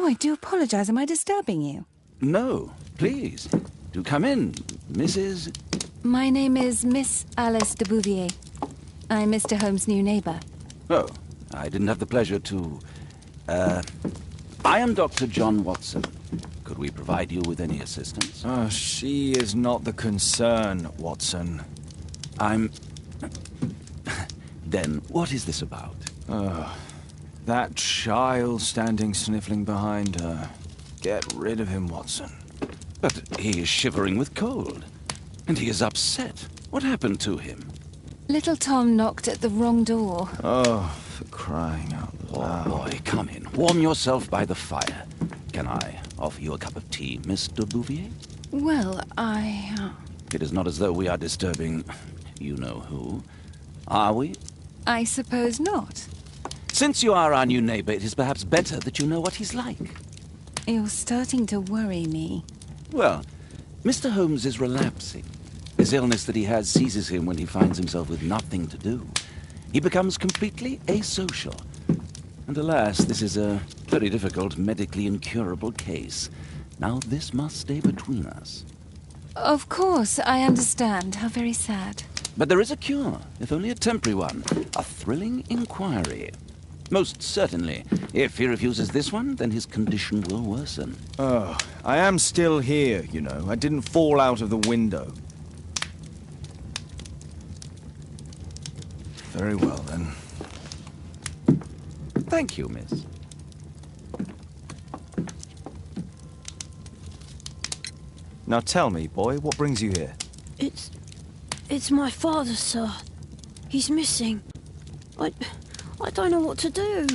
Oh, I do apologize. Am I disturbing you? No, please. Do come in, Mrs. My name is Miss Alice de Bouvier. I'm Mr. Holmes' new neighbor. Oh, I didn't have the pleasure to... I am Dr. John Watson. Could we provide you with any assistance? Oh, she is not the concern, Watson. Then, what is this about? That child standing sniffling behind her. Get rid of him, Watson. But he is shivering with cold. And he is upset. What happened to him? Little Tom knocked at the wrong door. Oh, for crying out loud. Oh, boy, come in. Warm yourself by the fire. Can I offer you a cup of tea, Mr. Bouvier? Well, It is not as though we are disturbing you-know-who. Are we? I suppose not. Since you are our new neighbor, it is perhaps better that you know what he's like. You're starting to worry me. Well, Mr. Holmes is relapsing. This illness that he has seizes him when he finds himself with nothing to do. He becomes completely asocial. And alas, this is a very difficult, medically incurable case. Now this must stay between us. Of course, I understand. How very sad. But there is a cure, if only a temporary one. A thrilling inquiry. Most certainly. If he refuses this one, then his condition will worsen. Oh, I am still here, you know. I didn't fall out of the window. Very well, then. Thank you, miss. Now tell me, boy, what brings you here? It's my father, sir. He's missing. I don't know what to do.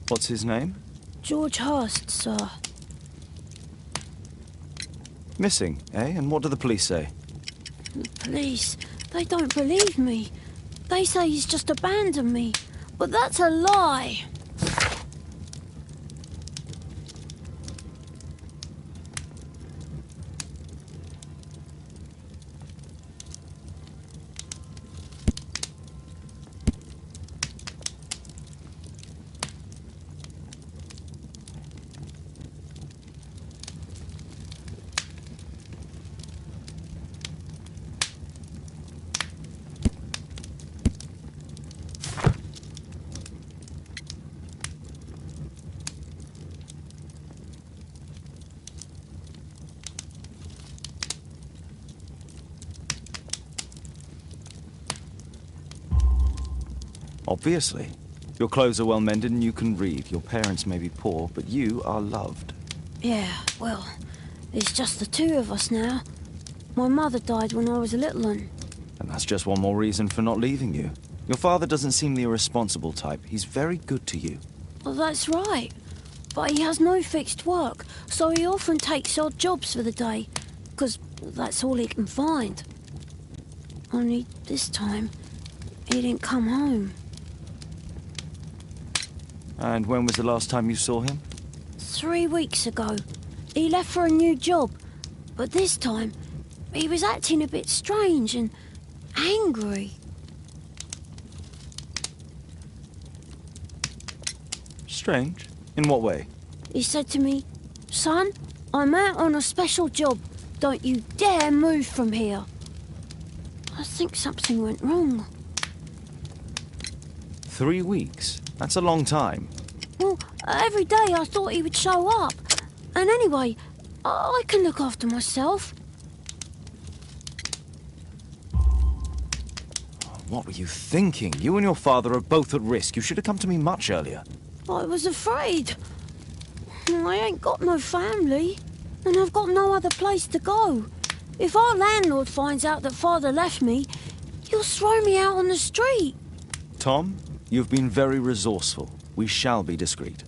What's his name? George Hurst, sir. Missing, eh? And what do the police say? The police, they don't believe me. They say he's just abandoned me. But that's a lie. Obviously. Your clothes are well mended and you can read. Your parents may be poor, but you are loved. Yeah, well, It's just the two of us now. My mother died when I was a little one. And that's just one more reason for not leaving you. Your father doesn't seem the irresponsible type. He's very good to you. Well, that's right. But he has no fixed work, so he often takes odd jobs for the day, because that's all he can find. Only this time, he didn't come home. And when was the last time you saw him? 3 weeks ago. He left for a new job, but this time, he was acting a bit strange and angry. Strange? In what way? He said to me, "Son, I'm out on a special job. Don't you dare move from here." I think something went wrong. 3 weeks? That's a long time. Well, every day I thought he would show up. And anyway, I can look after myself. What were you thinking? You and your father are both at risk. You should have come to me much earlier. I was afraid. I ain't got no family, and I've got no other place to go. If our landlord finds out that Father left me, he'll throw me out on the street. Tom, you've been very resourceful. We shall be discreet.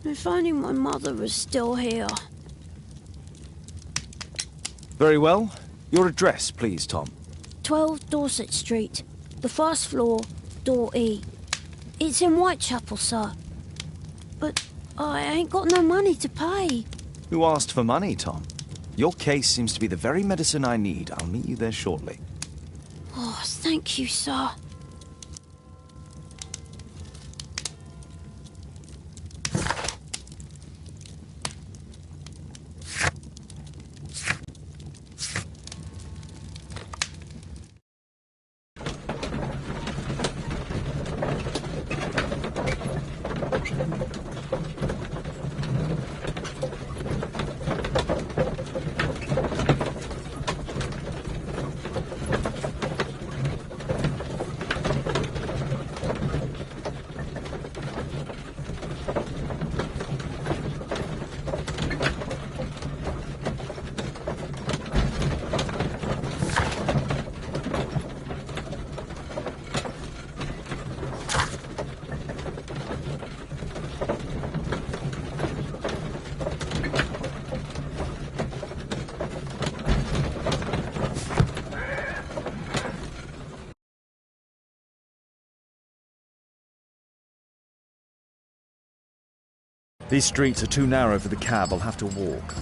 If only my mother was still here. Very well. Your address, please, Tom. 12 Dorset Street, the first floor, door E. It's in Whitechapel, sir. But I ain't got no money to pay. Who asked for money, Tom? Your case seems to be the very medicine I need. I'll meet you there shortly. Oh, thank you, sir. These streets are too narrow for the cab. I'll have to walk.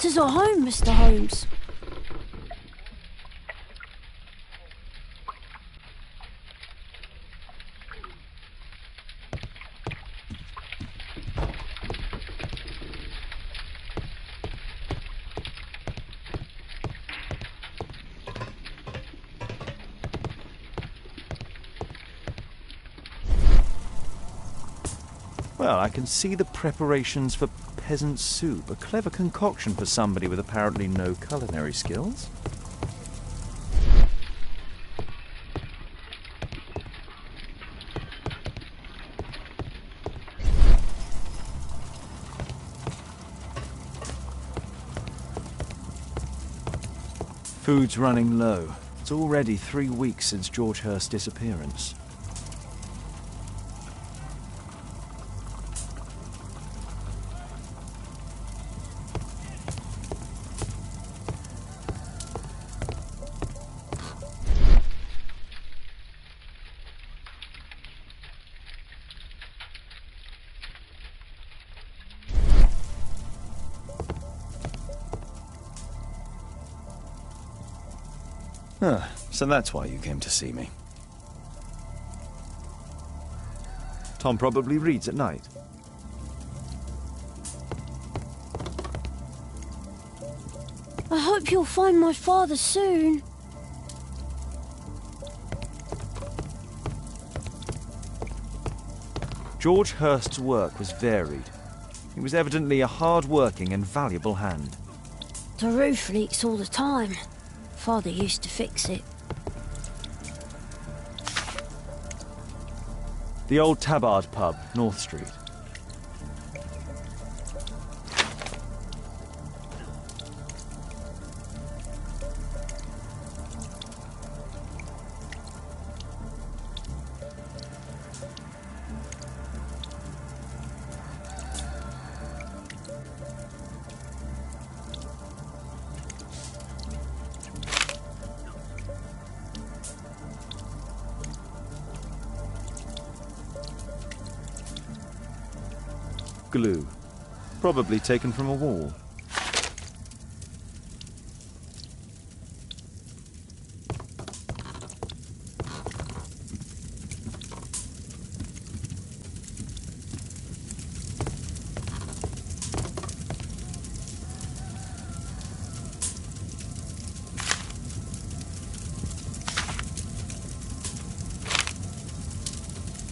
Tis our home, Mr. Holmes. Well, I can see the preparations for peasant soup. A clever concoction for somebody with apparently no culinary skills. Food's running low. It's already 3 weeks since George Hurst's disappearance. So that's why you came to see me. Tom probably reads at night. I hope you'll find my father soon. George Hurst's work was varied. He was evidently a hard-working and valuable hand. The roof leaks all the time. Father used to fix it. The old Tabard pub, North Street. Glue. Probably taken from a wall.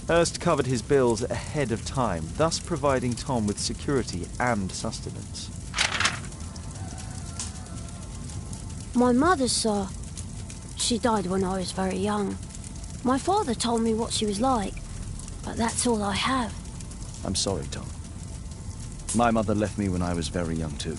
Hurst covered his bills ahead of time, thus providing Tom with security and sustenance. My mother, sir. She died when I was very young. My father told me what she was like, but that's all I have. I'm sorry, Tom. My mother left me when I was very young, too.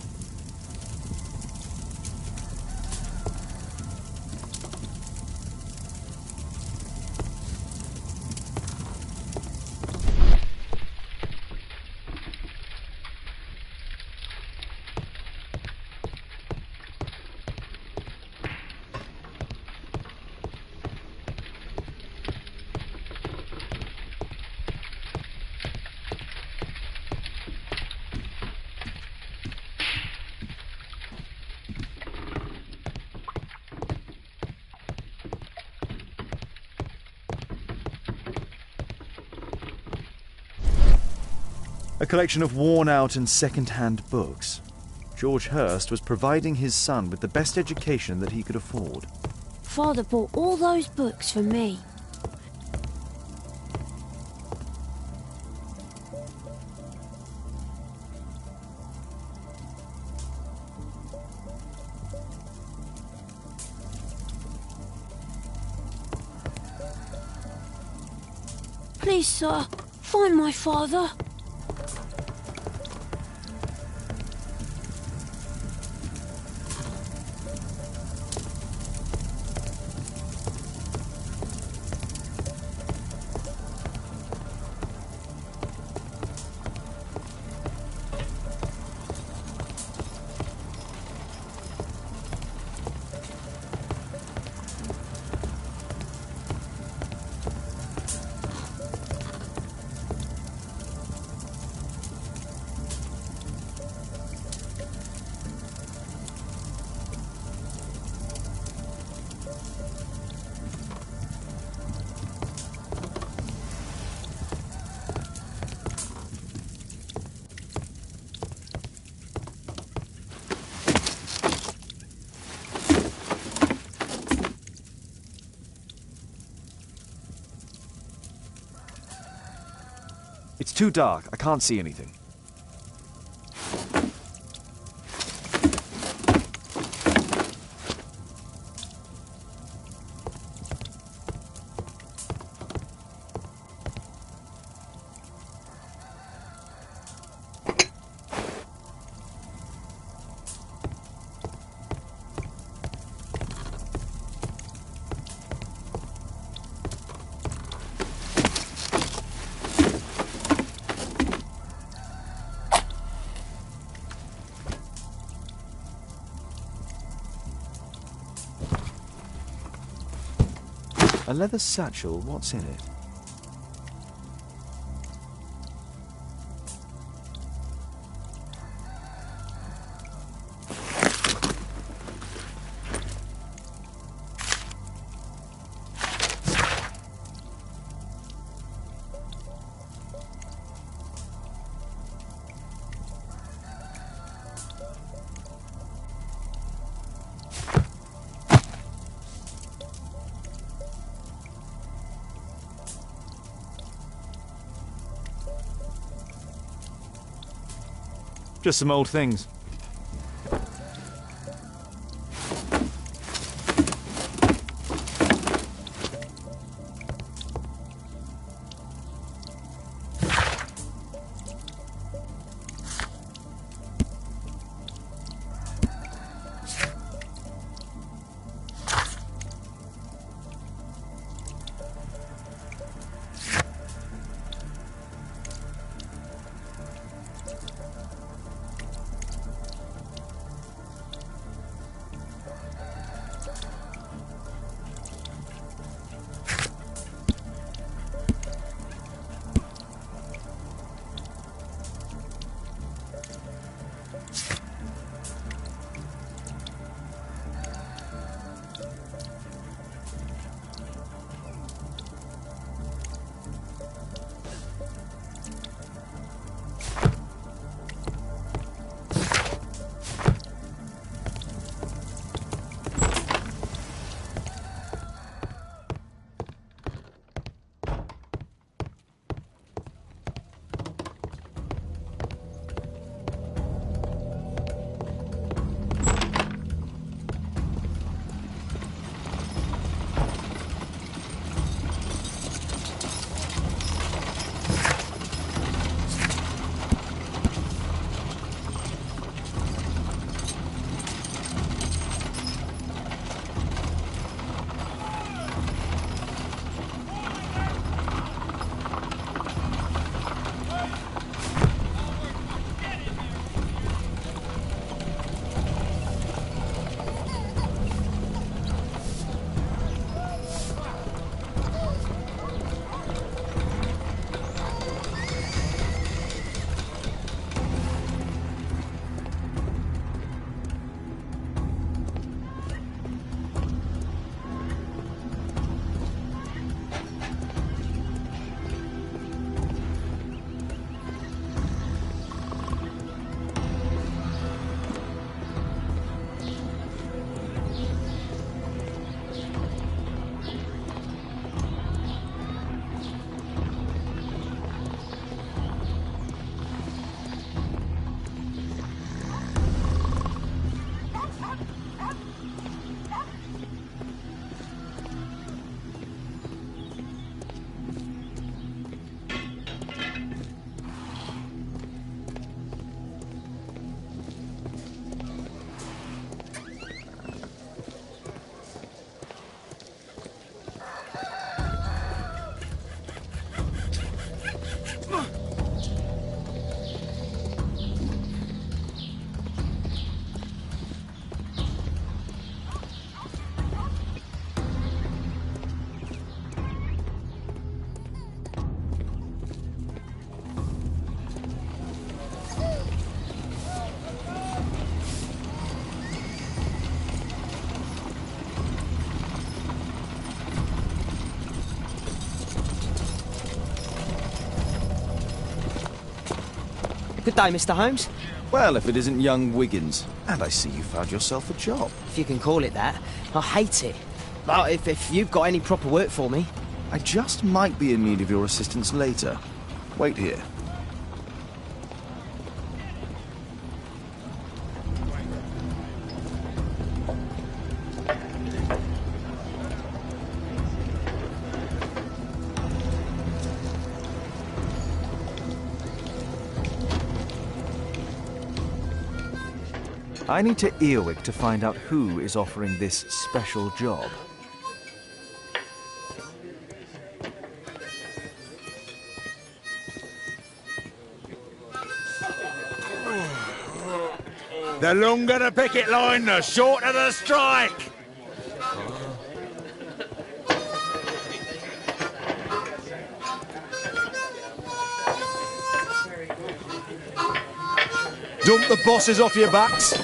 A collection of worn-out and second-hand books. George Hurst was providing his son with the best education that he could afford. Father bought all those books for me. Please, sir, find my father. It's too dark. I can't see anything. A leather satchel, what's in it? Just some old things. Good day, Mr. Holmes. Well, if it isn't young Wiggins. And I see you found yourself a job. If you can call it that. I hate it. But if you've got any proper work for me... I just might be in need of your assistance later. Wait here. I need to Earwig to find out who is offering this special job. The longer the picket line, the shorter the strike. Dump the bosses off your backs.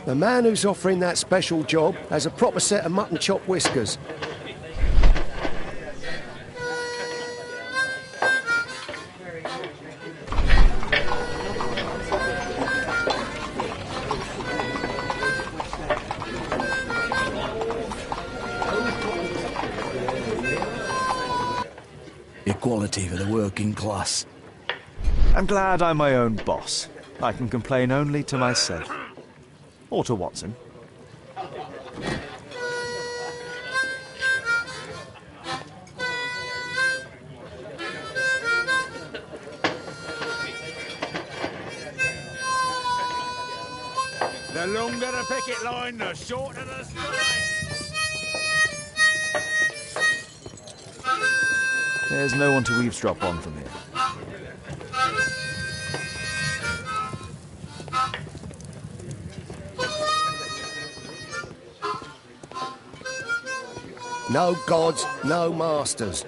The man who's offering that special job has a proper set of mutton chop whiskers. Equality for the working class. I'm glad I'm my own boss. I can complain only to myself. Or to Watson. The longer the picket line, the shorter the strike. There's no one to eavesdrop on from here. No gods, no masters.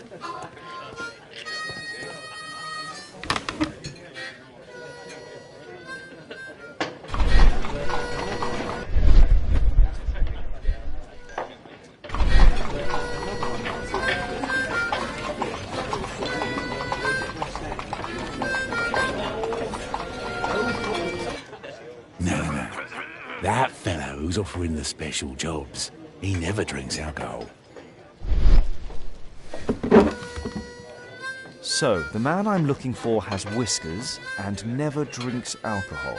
No. That fellow who's offering the special jobs, he never drinks alcohol. So, the man I'm looking for has whiskers and never drinks alcohol.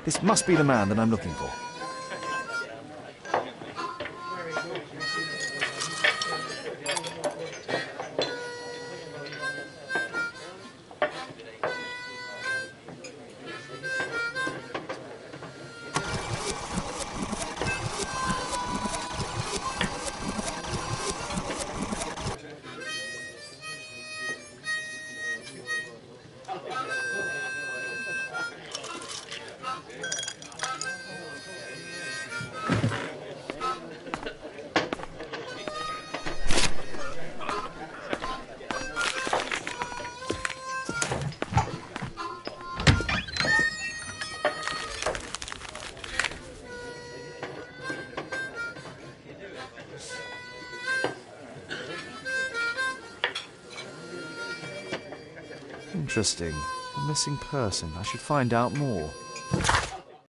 This must be the man that I'm looking for. Interesting. A missing person. I should find out more.